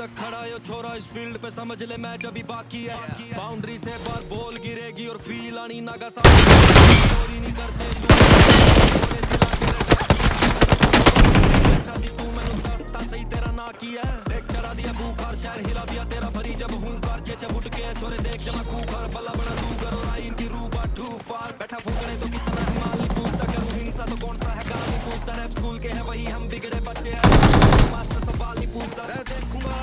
तक खड़ा यो छोरा इस फील्ड पे समझ ले मैच अभी बाकी है। बाउंड्री से बार बॉल गिरेगी और फील आनी नागा चोरी नहीं करते तू मैंने दस्ता सही तेरा ना किया एक चढ़ा दिया बुखार शहर हिला दिया तेरा भरी जब हूँ कार चेचे उठ के छोरे देख जमा खूखार बल्ला बड़ा तू करो आइन की रूबा टू फार बैठा फूकने तो कितना है माल नहीं पूछता करूँ हिंसा तो कौन सा है गाल नहीं पूछता रैप स्कूल के है वही हम बिगड़े बच्चे हैं मास्टर सवाल नहीं पूछता रह देखूंगा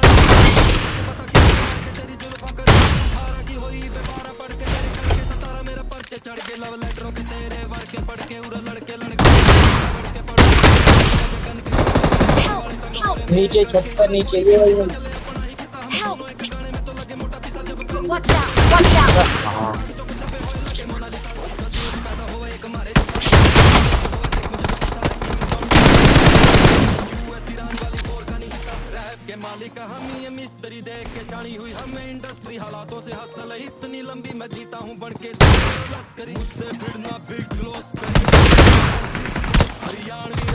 पता क्या कि तेरी जुल्फा कर हारा की होई बेबारा पढ़ के तेरे करके सतारा मेरा पर्चे चढ़ के लव लेटरों के तेरे वर के पढ़ के उड़ा लड़के पढ़ के नीचे छत पर नीचे भी वही Watch out! Watch out! के मालिक हम ये मिस्त्री देख के शानी हुई हमें इंडस्ट्री हालातों से हसल इतनी लंबी मैं जीता हूँ बढ़ के करी मुझसे भिड़ना बिग लॉस करी हरियाणवी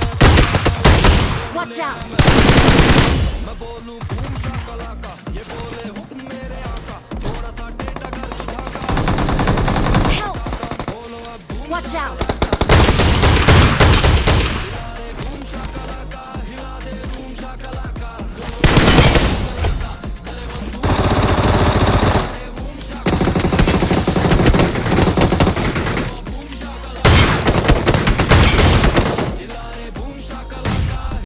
Watch out! मैं बोलूं घूम सा कला का ये बोले हुक्म मेरे आका थोड़ा सा टेढ़ा कर तुझा का Help! बोलो अब Watch out!